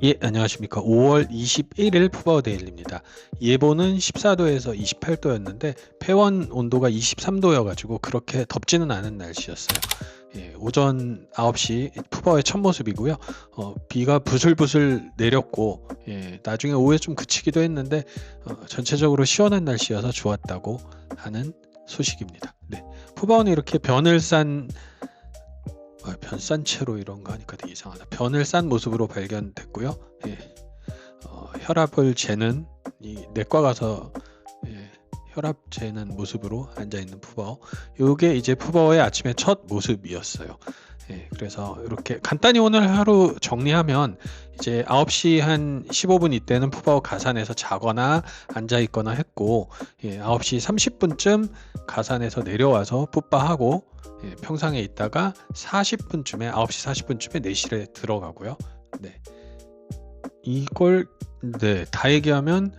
예, 안녕하십니까. 5월 21일 푸바오 데일리입니다. 예보는 14도에서 28도였는데 폐원 온도가 23도여가지고 그렇게 덥지는 않은 날씨였어요. 예, 오전 9시 푸바오의 첫 모습이고요. 비가 부슬부슬 내렸고, 예, 나중에 오후에 좀 그치기도 했는데 전체적으로 시원한 날씨여서 좋았다고 하는 소식입니다. 네, 푸바오는 이렇게 변산 채로 이런 거 하니까 되게 이상하다. 변을 싼 모습으로 발견됐고요. 예, 혈압을 재는 이 내과 가서 예, 혈압 재는 모습으로 앉아 있는 푸바오. 요게 이제 푸바오의 아침의 첫 모습이었어요. 예, 그래서 이렇게 간단히 오늘 하루 정리하면 이제 9시 한 15분 이때는 푸바오 가산에서 자거나 앉아 있거나 했고, 예, 9시 30분쯤 가산에서 내려와서 푸바하고, 예, 평상에 있다가 40분쯤에 9시 40분쯤에 내실에 들어가고요. 네. 이걸 네, 다 얘기하면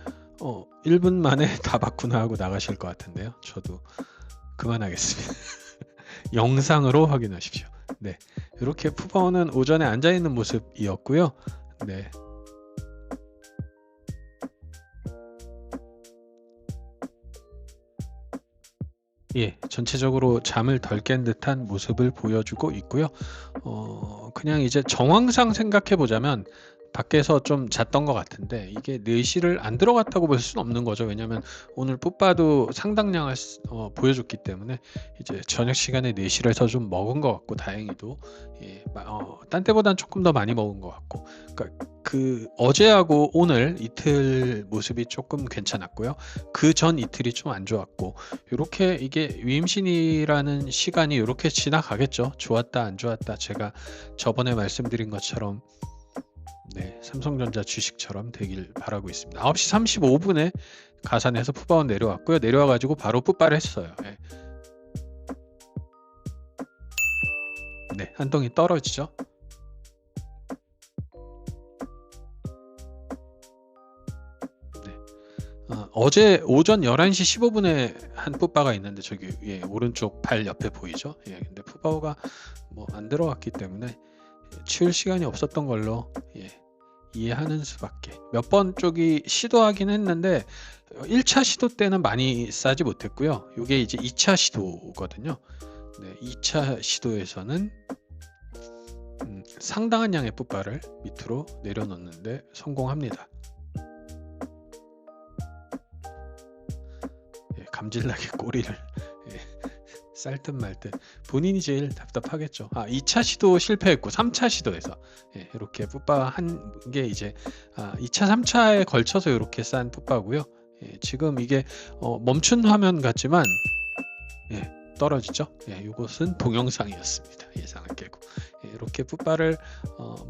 1분 만에 다 봤구나 하고 나가실 것 같은데요. 저도 그만하겠습니다. 영상으로 확인하십시오. 네. 이렇게 푸바오는 오전에 앉아 있는 모습이었고요. 네. 예, 전체적으로 잠을 덜 깬 듯한 모습을 보여주고 있고요. 그냥 이제 정황상 생각해 보자면 밖에서 좀 잤던 것 같은데 이게 4시를 안 들어갔다고 볼 수는 없는 거죠. 왜냐하면 오늘 뽀빠도 상당량을 보여줬기 때문에 이제 저녁 시간에 4시에서 좀 먹은 것 같고 다행히도 예, 딴 때보단 조금 더 많이 먹은 것 같고 그러니까 그 어제하고 오늘 이틀 모습이 조금 괜찮았고요. 그 전 이틀이 좀 안 좋았고 이렇게 이게 위임신이라는 시간이 이렇게 지나가겠죠. 좋았다 안 좋았다 제가 저번에 말씀드린 것처럼 네, 삼성전자 주식처럼 되길 바라고 있습니다. 9시 35분에 가산에서 푸바오 내려왔고요. 내려와가지고 바로 풋바를 했어요. 네. 네, 한 동이 떨어지죠. 네. 어제 오전 11시 15분에 한 푸바가 있는데 저기 예, 오른쪽 발 옆에 보이죠? 예, 근데 푸바오가 뭐 안 들어갔기 때문에 치울 시간이 없었던 걸로 예, 이해하는 수밖에. 몇 번 쪽이 시도하긴 했는데 1차 시도 때는 많이 싸지 못했고요. 이게 이제 2차 시도거든요. 네, 2차 시도에서는 상당한 양의 풋바를 밑으로 내려놓는데 성공합니다. 예, 감질나게 꼬리를 예, 쌀듯 말듯 본인이 제일 답답하겠죠. 2차 시도 실패했고 3차 시도에서 예, 이렇게 풋바 한 게 이제 2차 3차에 걸쳐서 이렇게 싼 풋바고요. 예, 지금 이게 멈춘 화면 같지만 예, 떨어지죠. 예, 이것은 동영상이었습니다. 예상을 깨고 예, 이렇게 풋바를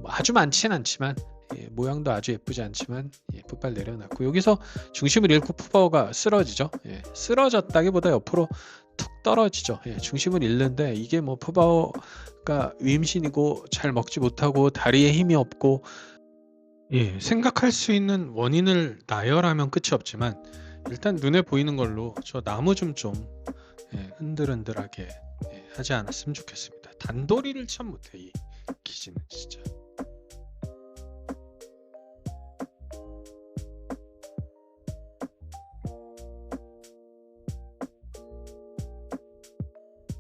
아주 많진 않지만 예, 모양도 아주 예쁘지 않지만 예, 풋발 내려놨고 여기서 중심을 잃고 풋바가 쓰러지죠. 예, 쓰러졌다기보다 옆으로 툭 떨어지죠. 예, 중심을 잃는데 이게 뭐 푸바오가 위임신이고 잘 먹지 못하고 다리에 힘이 없고 예, 생각할 수 있는 원인을 나열하면 끝이 없지만 일단 눈에 보이는 걸로 저 나무 좀 예, 흔들흔들하게 예, 하지 않았으면 좋겠습니다. 단도리를 참 못해 이 기지는 진짜.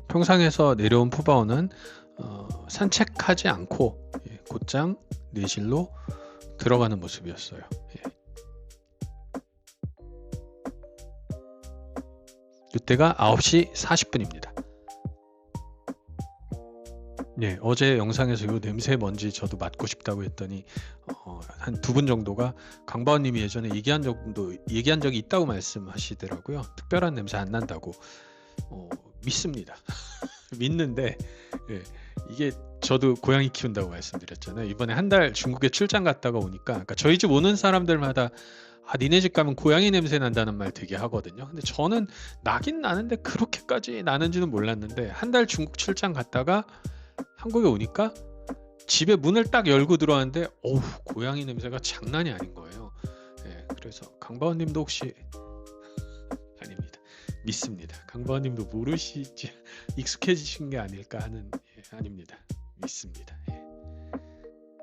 평상에서 내려온 푸바오는 산책하지 않고 예, 곧장 내실로 들어가는 모습이었어요. 예. 이때가 9시 40분입니다. 네, 어제 영상에서 이 냄새 뭔지 저도 맡고 싶다고 했더니 한 2분 정도가 강바오님이 예전에 얘기한 적이 있다고 말씀하시더라고요. 특별한 냄새 안 난다고 믿습니다. 믿는데 예, 이게 저도 고양이 키운다고 말씀드렸잖아요. 이번에 한 달 중국에 출장 갔다가 오니까 그러니까 저희 집 오는 사람들마다 니네 집 가면 고양이 냄새 난다는 말 되게 하거든요. 근데 저는 나긴 나는데 그렇게까지 나는지는 몰랐는데 한 달 중국 출장 갔다가 한국에 오니까 집에 문을 딱 열고 들어왔는데 어우 고양이 냄새가 장난이 아닌 거예요. 예, 그래서 강바오님도 혹시 아닙니다. 믿습니다. 강바오님도 모르시지 익숙해지신 게 아닐까 하는 예, 아닙니다. 믿습니다. 예.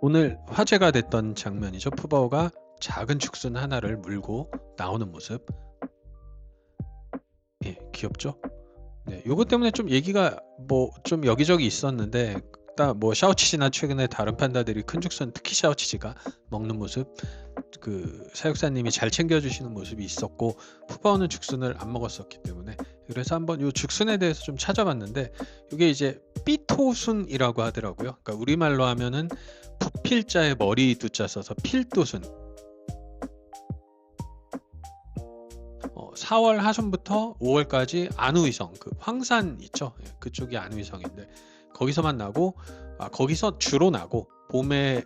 오늘 화제가 됐던 장면이죠. 푸바오가 작은 죽순 하나를 물고 나오는 모습. 예, 귀엽죠? 네, 요것 때문에 좀 얘기가 뭐 좀 여기저기 있었는데 딱 뭐 샤오치지나 최근에 다른 판다들이 큰 죽순 특히 샤오치지가 먹는 모습, 그 사육사님이 잘 챙겨주시는 모습이 있었고 푸바오는 죽순을 안 먹었었기 때문에, 그래서 한번 요 죽순에 대해서 좀 찾아봤는데 이게 이제 삐토순이라고 하더라고요. 그러니까 우리말로 하면은 부필자의 머리 두자 써서 필도순. 4월 하순부터 5월까지 안우이성, 그 황산 있죠? 예, 그쪽이 안우이성인데 거기서만 나고, 거기서 주로 나고 봄에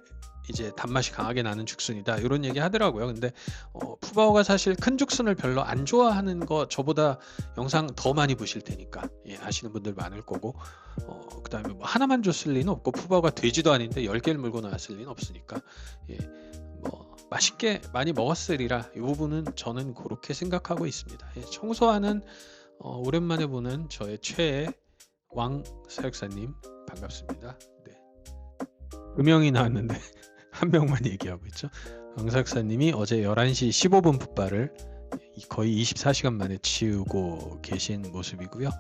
이제 단맛이 강하게 나는 죽순이다 이런 얘기 하더라고요. 근데 푸바오가 사실 큰 죽순을 별로 안 좋아하는 거 저보다 영상 더 많이 보실 테니까, 예, 아시는 분들 많을 거고, 그 다음에 뭐 하나만 줬을 리는 없고 푸바오가 돼지도 아닌데 10개를 물고 나왔을 리는 없으니까, 예, 뭐 맛있게 많이 먹었으리라 이 부분은 저는 그렇게 생각하고 있습니다. 예, 청소하는 오랜만에 보는 저의 최애 왕 사육사님 반갑습니다. 네. 음영이 나왔는데 한 명만 얘기하고 있죠. 왕 사육사님이 어제 11시 15분 풋발을 거의 24시간 만에 치우고 계신 모습이고요.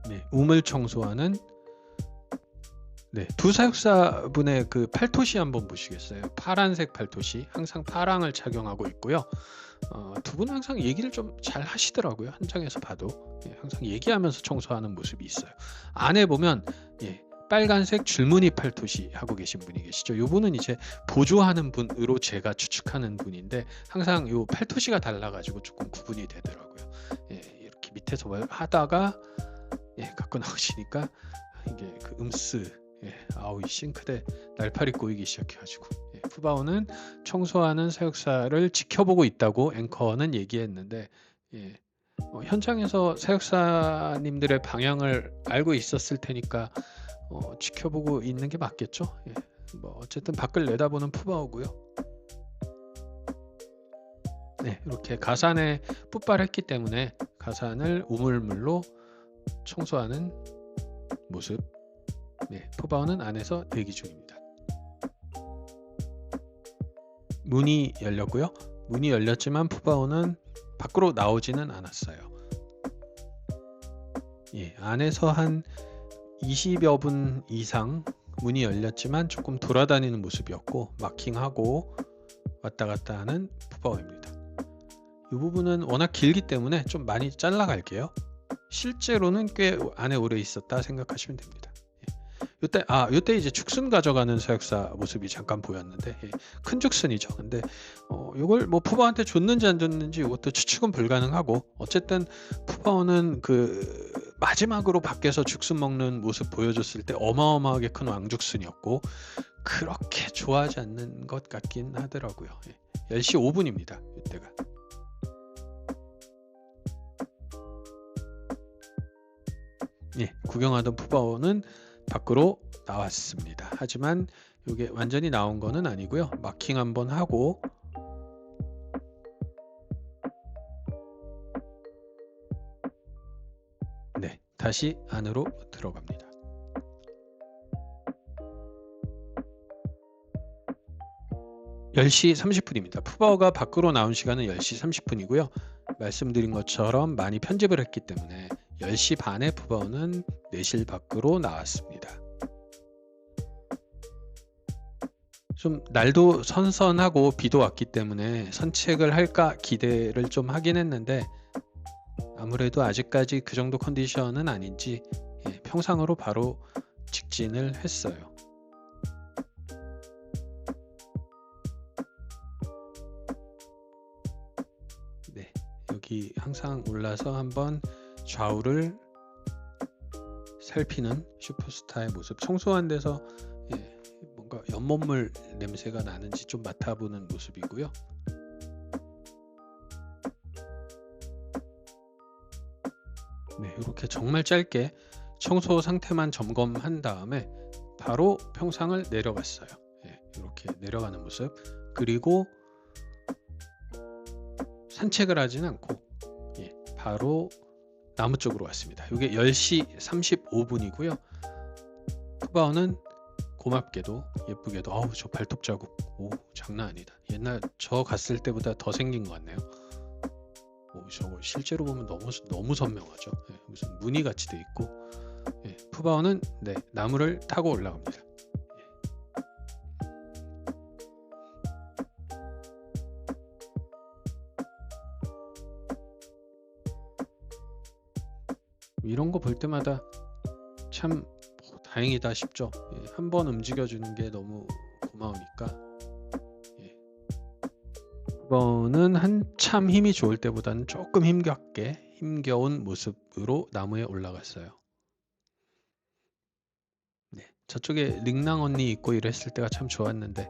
네, 우물 청소하는, 네, 두 사육사분의 그 팔토시 한번 보시겠어요? 파란색 팔토시, 항상 파랑을 착용하고 있고요. 두 분은 항상 얘기를 좀 잘 하시더라고요. 현장에서 봐도, 예, 항상 얘기하면서 청소하는 모습이 있어요. 안에 보면, 예, 빨간색 줄무늬 팔토시 하고 계신 분이 계시죠. 이분은 이제 보조하는 분으로 제가 추측하는 분인데 항상 요 팔토시가 달라가지고 조금 구분이 되더라고요. 예, 이렇게 밑에서 뭘 하다가, 예, 갖고 나오시니까 이게 그 예, 아우 이 싱크대 날파리 꼬이기 시작해가지고, 예, 푸바오는 청소하는 사육사를 지켜보고 있다고 앵커는 얘기했는데, 예, 현장에서 사육사님들의 방향을 알고 있었을 테니까 지켜보고 있는 게 맞겠죠. 예, 뭐 어쨌든 밖을 내다보는 푸바오고요. 네, 이렇게 가산에 풋발했기 때문에 가산을 우물물로 청소하는 모습. 네, 푸바오는 안에서 대기 중입니다. 문이 열렸고요. 문이 열렸지만 푸바오는 밖으로 나오지는 않았어요. 예, 안에서 한 20여 분 이상 문이 열렸지만 조금 돌아다니는 모습이었고 마킹하고 왔다 갔다 하는 푸바오입니다. 이 부분은 워낙 길기 때문에 좀 많이 잘라 갈게요. 실제로는 꽤 안에 오래 있었다 생각하시면 됩니다. 요때 이제 죽순 가져가는 사육사 모습이 잠깐 보였는데, 예, 큰 죽순이죠. 근데 요걸 뭐 푸바오한테 줬는지 안 줬는지 이것도 추측은 불가능하고, 어쨌든 푸바오는 그 마지막으로 밖에서 죽순 먹는 모습 보여줬을 때 어마어마하게 큰 왕죽순이었고 그렇게 좋아하지 않는 것 같긴 하더라고요. 예, 10시 5분입니다. 이때가. 예, 구경하던 푸바오는 밖으로 나왔습니다. 하지만 이게 완전히 나온 거는 아니고요. 마킹 한번 하고, 네, 다시 안으로 들어갑니다. (10시 30분입니다) 푸바오가 밖으로 나온 시간은 10시 30분이고요. 말씀드린 것처럼 많이 편집을 했기 때문에 10시 반에 푸바오는 내실 밖으로 나왔습니다. 좀 날도 선선하고 비도 왔기 때문에 산책을 할까 기대를 좀 하긴 했는데 아무래도 아직까지 그 정도 컨디션은 아닌지, 예, 평상으로 바로 직진을 했어요. 네, 여기 항상 올라서 한번 좌우를 살피는 슈퍼스타의 모습. 청소한 데서, 예, 뭔가 연못물 냄새가 나는지 좀 맡아보는 모습이고요. 네, 이렇게 정말 짧게 청소 상태만 점검한 다음에 바로 평상을 내려갔어요. 예, 이렇게 내려가는 모습. 그리고 산책을 하진 않고, 예, 바로 나무 쪽으로 왔습니다. 이게 10시 35분이고요. 푸바오는 고맙게도 예쁘게도 어우 저 발톱 자국 오 장난 아니다. 옛날 저 갔을 때보다 더 생긴 것 같네요. 오 저거 실제로 보면 너무 선명하죠. 예, 무슨 무늬 같이 돼 있고 예, 푸바오는 네, 나무를 타고 올라갑니다. 이런 거 볼 때마다 참 다행이다 싶죠. 예, 한번 움직여주는 게 너무 고마우니까. 예. 이번은 한참 힘이 좋을 때보다는 조금 힘겨운 모습으로 나무에 올라갔어요. 네, 저쪽에 링랑 언니 있고 이랬을 때가 참 좋았는데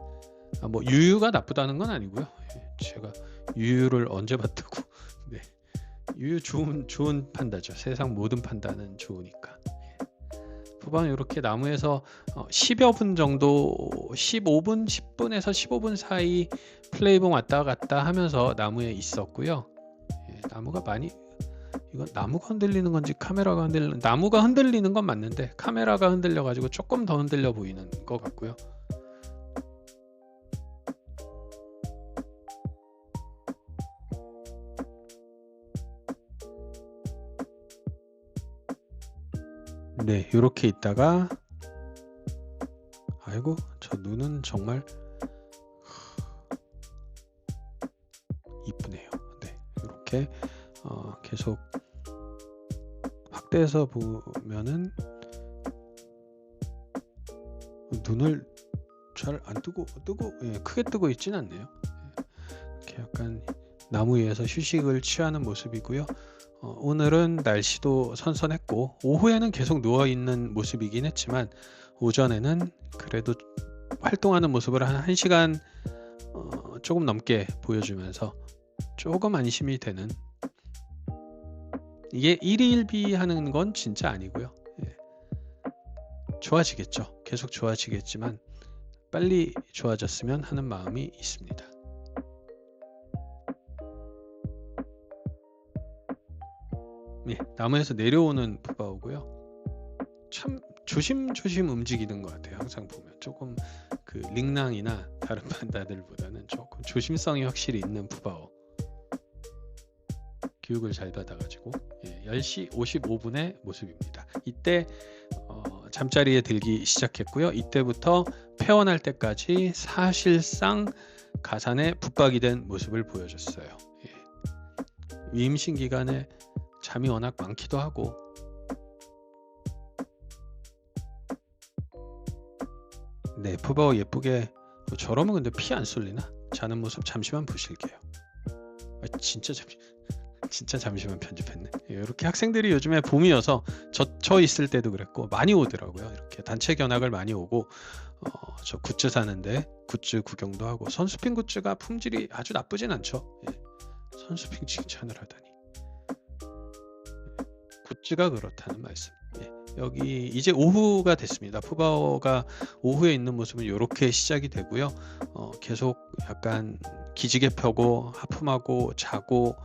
뭐 유유가 나쁘다는 건 아니고요. 예, 제가 유유를 언제 봤다고. 네, 유유 좋은 판다죠. 세상 모든 판다는 좋으니까. 푸바오는 이렇게 나무에서 10여 분 정도 15분 10분에서 15분 사이 플레이봉 왔다 갔다 하면서 나무에 있었고요. 예, 나무가 많이 이건 나무가 흔들리는 건지 카메라가 흔들리는 나무가 흔들리는 건 맞는데 카메라가 흔들려 가지고 조금 더 흔들려 보이는 것 같고요. 네, 이렇게 있다가 아이고 저 눈은 정말 이쁘네요. 네, 이렇게 계속 확대해서 보면은 눈을 잘 안 뜨고 예, 크게 뜨고 있진 않네요. 이렇게 약간 나무 위에서 휴식을 취하는 모습이고요. 오늘은 날씨도 선선했고 오후에는 계속 누워있는 모습이긴 했지만 오전에는 그래도 활동하는 모습을 한 1시간 조금 넘게 보여주면서 조금 안심이 되는 이게 1일1비 하는 건 진짜 아니고요. 예. 좋아지겠죠. 계속 좋아지겠지만 빨리 좋아졌으면 하는 마음이 있습니다. 네, 나무에서 내려오는 푸바오고요. 참 조심조심 움직이는 것 같아요. 항상 보면 조금 그 링랑이나 다른 판다들보다는 조금 조심성이 확실히 있는 푸바오. 교육을 잘 받아가지고 예, 10시 55분의 모습입니다. 이때 잠자리에 들기 시작했고요. 이때부터 폐원할 때까지 사실상 가산에 붙박이 된 모습을 보여줬어요. 예. 임신 기간에 잠이 워낙 많기도 하고 네, 푸바오 예쁘게 저러면 근데 피 안 쏠리나? 자는 모습 잠시만 보실게요. 진짜 잠시만 편집했네. 이렇게 학생들이 요즘에 봄이어서 저 있을 때도 그랬고 많이 오더라고요. 이렇게 단체 견학을 많이 오고 저 굿즈 사는데 굿즈 구경도 하고 선수핑 굿즈가 품질이 아주 나쁘진 않죠. 예. 선수핑 칭찬을 하다니 굿즈가 그렇다는 말씀. 예. 여기 이제 오후가 됐습니다. 푸바오가 오후에 있는 모습은 이렇게 시작이 되고요. 계속 약간 기지개 펴고 하품하고 자고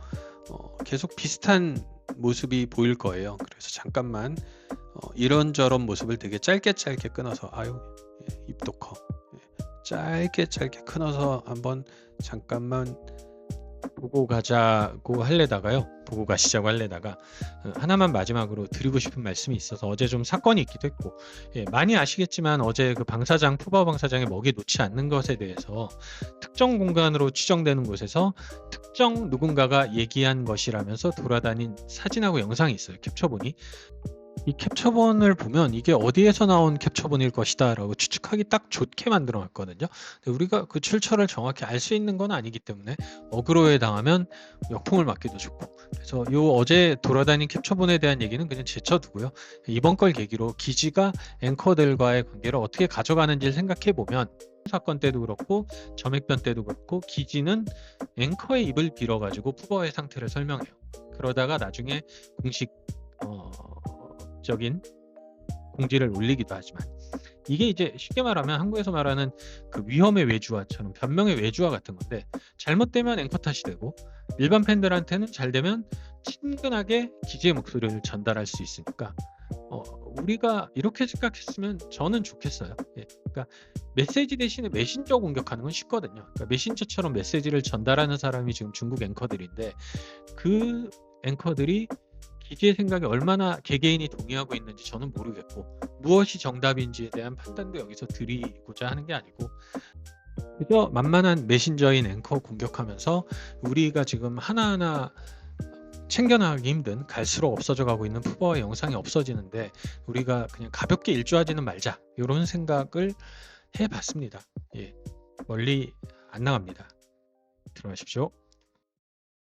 계속 비슷한 모습이 보일 거예요. 그래서 잠깐만 이런저런 모습을 되게 짧게 끊어서 아유 예, 입도 커 짧게 끊어서 한번 잠깐만 보고 가자고 할래다가요. 보고 가시자고 할래다가 하나만 마지막으로 드리고 싶은 말씀이 있어서 어제 좀 사건이 있기도 했고 예, 많이 아시겠지만 어제 그 방사장 푸바오 방사장에 먹이 놓지 않는 것에 대해서 특정 공간으로 추정되는 곳에서 특정 누군가가 얘기한 것이라면서 돌아다닌 사진하고 영상이 있어요. 캡처본이. 이 캡처본을 보면 이게 어디에서 나온 캡처본일 것이다 라고 추측하기 딱 좋게 만들어 놨거든요. 근데 우리가 그 출처를 정확히 알 수 있는 건 아니기 때문에 어그로에 당하면 역풍을 맞기도 좋고 그래서 요 어제 돌아다닌 캡처본에 대한 얘기는 그냥 제쳐두고요. 이번 걸 계기로 기지가 앵커들과의 관계를 어떻게 가져가는지를 생각해 보면 사건 때도 그렇고 점액변 때도 그렇고 기지는 앵커의 입을 빌어가지고 푸바오의 상태를 설명해요. 그러다가 나중에 공식 적인 공지를 올리기도 하지만 이게 이제 쉽게 말하면 한국에서 말하는 그 위험의 외주화처럼 변명의 외주화 같은 건데 잘못되면 앵커 탓이 되고 일반 팬들한테는 잘 되면 친근하게 기지의 목소리를 전달할 수 있으니까 우리가 이렇게 생각했으면 저는 좋겠어요. 예. 그러니까 메시지 대신에 메신저 공격하는 건 쉽거든요. 그러니까 메신저처럼 메시지를 전달하는 사람이 지금 중국 앵커들인데 그 앵커들이 기계의 생각에 얼마나 개개인이 동의하고 있는지 저는 모르겠고 무엇이 정답인지에 대한 판단도 여기서 드리고자 하는 게 아니고 그저 만만한 메신저인 앵커 공격하면서 우리가 지금 하나하나 챙겨나가기 힘든 갈수록 없어져 가고 있는 푸버의 영상이 없어지는데 우리가 그냥 가볍게 일조하지는 말자 이런 생각을 해봤습니다. 예, 멀리 안 나갑니다. 들어가십시오.